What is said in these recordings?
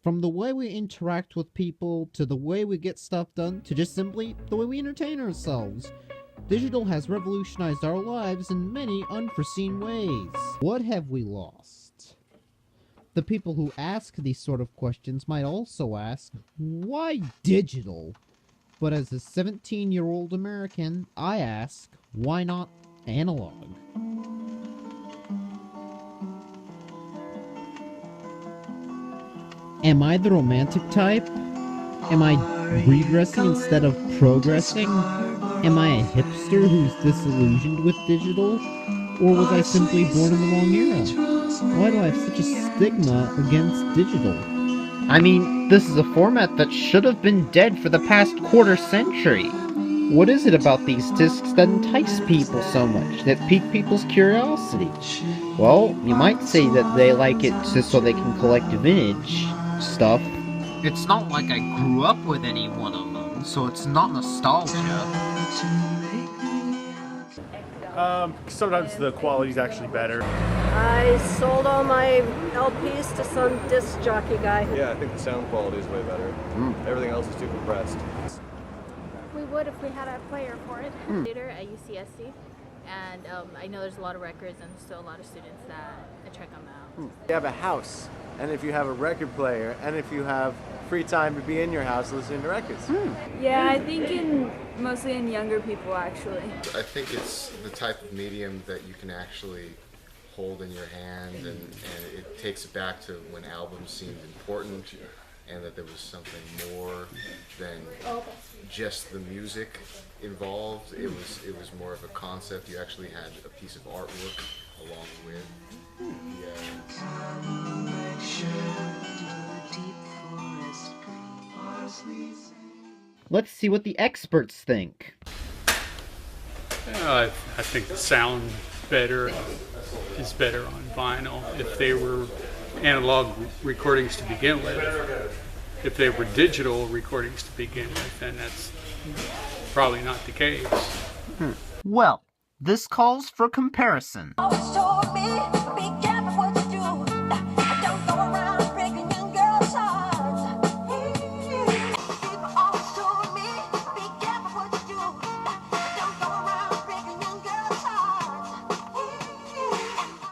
From the way we interact with people, to the way we get stuff done, to just simply the way we entertain ourselves. Digital has revolutionized our lives in many unforeseen ways. What have we lost? The people who ask these sort of questions might also ask, why digital? But as a 17-year-old American, I ask, why not analog? Am I the romantic type? Am I regressing instead of progressing? Am I a hipster who's disillusioned with digital? Or was I simply born in the wrong era? Why do I have such a stigma against digital? I mean, this is a format that should have been dead for the past quarter century. What is it about these discs that entice people so much, that pique people's curiosity? Well, you might say that they like it just so they can collect vintage stuff. It's not like I grew up with any one of them, so it's not nostalgia. Sometimes the quality's actually better. I sold all my LPs to some disc jockey guy. Yeah, I think the sound quality is way better. Everything else is too compressed. We would if we had a player for it. Theater at UCSC, and I know there's a lot of records and still a lot of students that check them out. You have a house, and if you have a record player, and if you have free time to be in your house listening to records. Yeah, I think mostly in younger people, actually. I think it's the type of medium that you can actually hold in your hand, and it takes it back to when albums seemed important, and that there was something more than just the music involved. It was more of a concept. You actually had a piece of artwork along with. Let's see what the experts think. I think the sound is better on vinyl. If they were analog recordings to begin with, if they were digital recordings to begin with, then that's probably not the case. Well, this calls for comparison.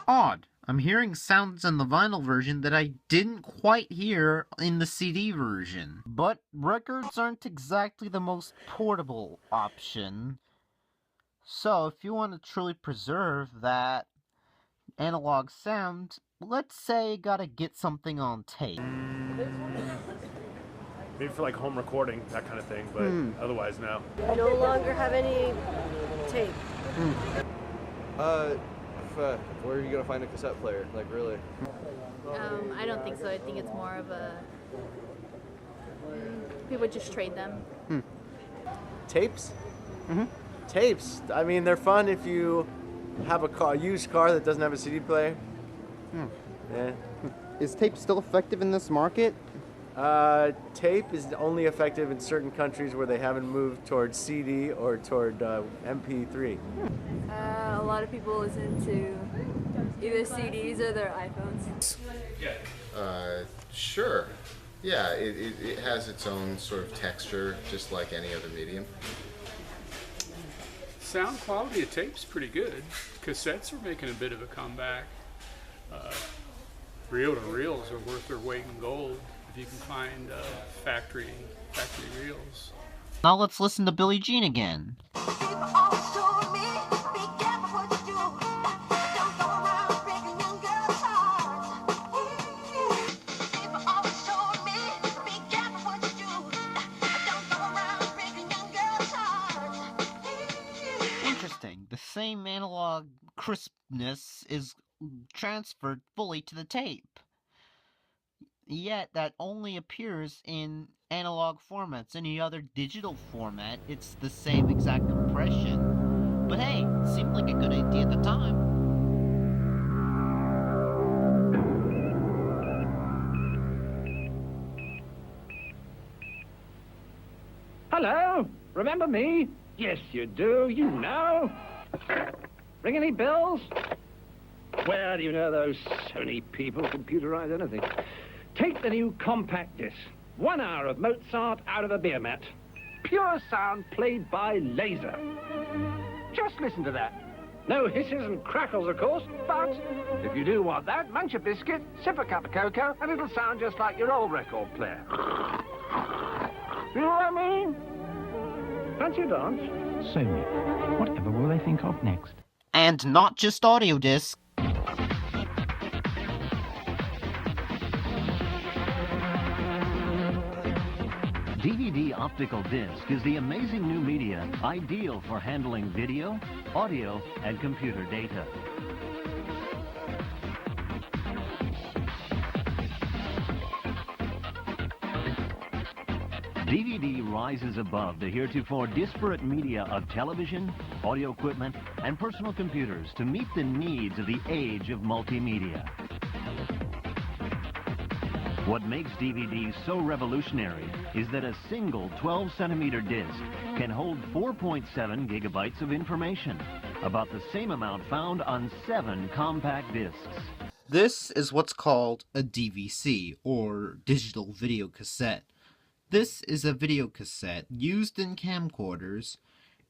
Odd. I'm hearing sounds in the vinyl version that I didn't quite hear in the CD version. But records aren't exactly the most portable option. So if you want to truly preserve that analog sound, let's say you gotta get something on tape. Maybe for like home recording, that kind of thing, but otherwise no. I no longer have any tape. Where are you gonna find a cassette player? Like, really? I don't think so. I think it's more of a people just trade them. Tapes? Tapes. I mean, they're fun if you have a used car that doesn't have a CD player. Yeah. Is tape still effective in this market? Tape is only effective in certain countries where they haven't moved toward CD or toward MP3. A lot of people listen to either CDs or their iPhones. Sure. Yeah, it has its own sort of texture, just like any other medium. Sound quality of tape's pretty good. Cassettes are making a bit of a comeback. Reel-to-reels are worth their weight in gold if you can find factory reels. Now let's listen to Billie Jean again. Interesting. The same analog crispness is transferred fully to the tape. Yet that only appears in analog formats. Any other digital format, it's the same exact compression. But hey, it seemed like a good idea at the time. Hello? Remember me? Yes, you do. You know. Ring any bells? Well, you know those Sony people computerize anything. Take the new compact disc. 1 hour of Mozart out of a beer mat. Pure sound played by laser. Just listen to that. No hisses and crackles, of course, but if you do want that, munch a biscuit, sip a cup of cocoa, and it'll sound just like your old record player. You know what I mean? Fancy a dance? Sony. Whatever will they think of next? And not just audio discs. DVD optical disc is the amazing new media ideal for handling video, audio, and computer data. DVD rises above the heretofore disparate media of television, audio equipment, and personal computers to meet the needs of the age of multimedia. What makes DVD so revolutionary is that a single 12-centimeter disc can hold 4.7 gigabytes of information, about the same amount found on 7 compact discs. This is what's called a DVC, or digital video cassette. This is a video cassette used in camcorders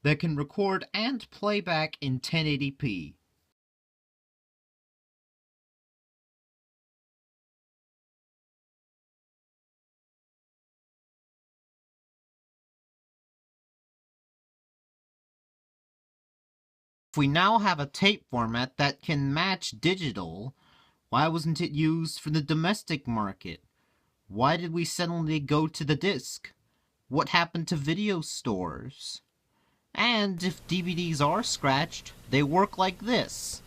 that can record and play back in 1080p. If we now have a tape format that can match digital, why wasn't it used for the domestic market? Why did we suddenly go to the disc? What happened to video stores? And if DVDs are scratched, they work like this.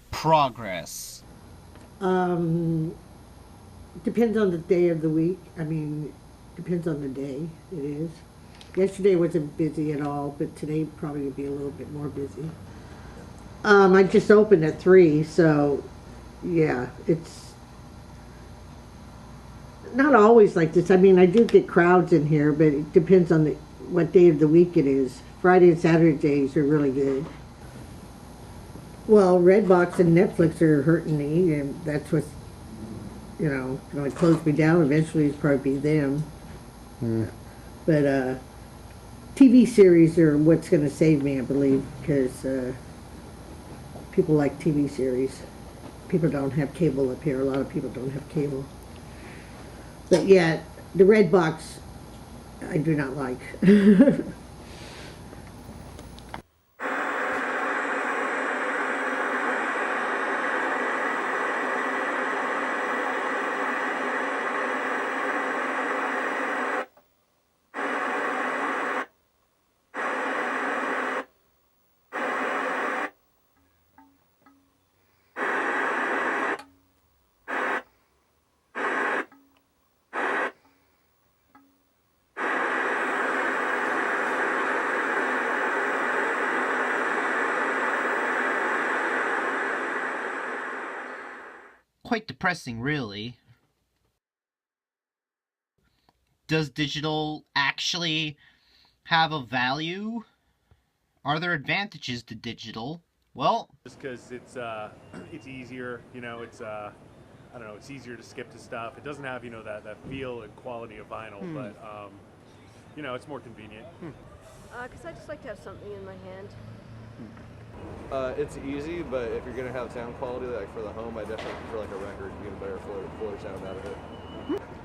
Progress. Depends on the day of the week. I mean, depends on the day it is. Yesterday wasn't busy at all, but today probably will be a little bit more busy. I just opened at 3, so yeah, it's not always like this. I mean, I do get crowds in here, but it depends on what day of the week it is. Friday and Saturdays are really good. Well, Redbox and Netflix are hurting me, and that's what's, you know, going to close me down. Eventually it's probably be them. But TV series are what's going to save me, I believe, because people like TV series. People don't have cable up here. A lot of people don't have cable. But yeah, the Redbox I do not like. Quite depressing, really. Does digital actually have a value? Are there advantages to digital? Well, just because it's easier, you know, it's I don't know, it's easier to skip to stuff. It doesn't have, you know, that feel and quality of vinyl, but you know, it's more convenient. Because I just like to have something in my hand. It's easy, but if you're gonna have sound quality, like for the home, I definitely prefer like a record. You get a better fuller sound out of it.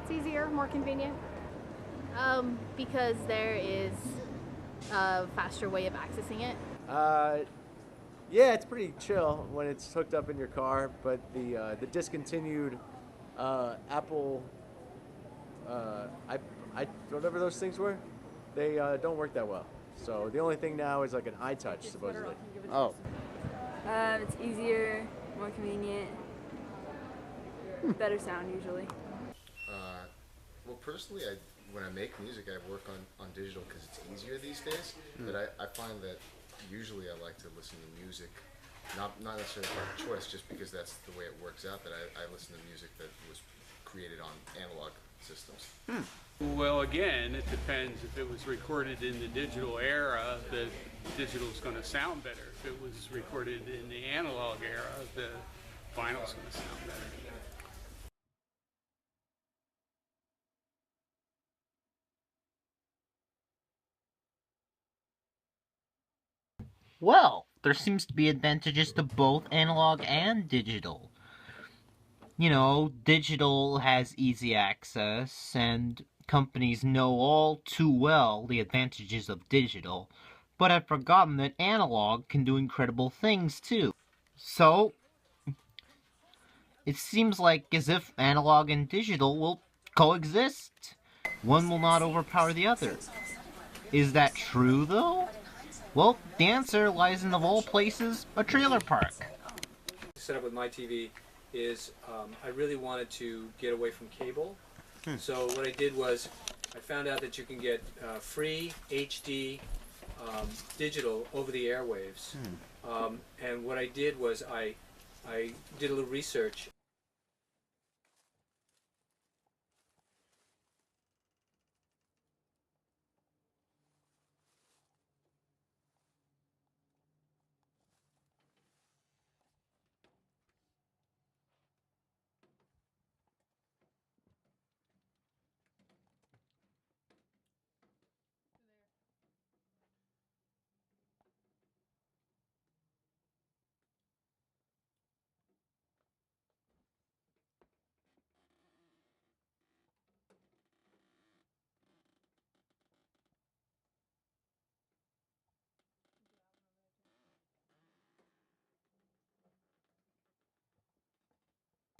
It's easier, more convenient. Because there is a faster way of accessing it. Yeah, it's pretty chill when it's hooked up in your car, but the discontinued Apple, whatever those things were, they don't work that well. So the only thing now is like an iTouch, supposedly. Oh. It's easier, more convenient, better sound usually. Well, personally, when I make music, I work on digital because it's easier these days. But I find that usually I like to listen to music, not necessarily by choice, just because that's the way it works out, that I listen to music that was created on analog systems. Well, again, it depends. If it was recorded in the digital era, the digital is going to sound better. If it was recorded in the analog era, the vinyl is going to sound better. Well, there seems to be advantages to both analog and digital. You know, digital has easy access, and companies know all too well the advantages of digital, but have forgotten that analog can do incredible things too. So, it seems like as if analog and digital will coexist. One will not overpower the other. Is that true, though? Well, the answer lies in, of all places, a trailer park. Set up with my TV is I really wanted to get away from cable. So what I did was I found out that you can get free HD digital over the airwaves. And what I did was I did a little research.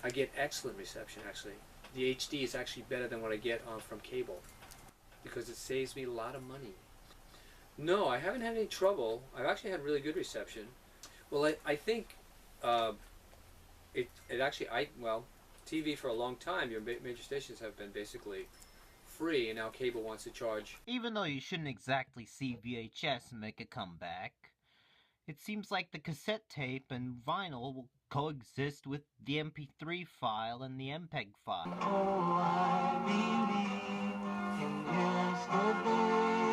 I get excellent reception actually. The HD is actually better than what I get from cable because it saves me a lot of money. No, I haven't had any trouble. I've actually had really good reception. Well, I think it actually, well, TV for a long time, your major stations have been basically free, and now cable wants to charge. Even though you shouldn't exactly see VHS make a comeback, it seems like the cassette tape and vinyl will coexist with the MP3 file and the MPEG file. Oh, I believe in yesterday.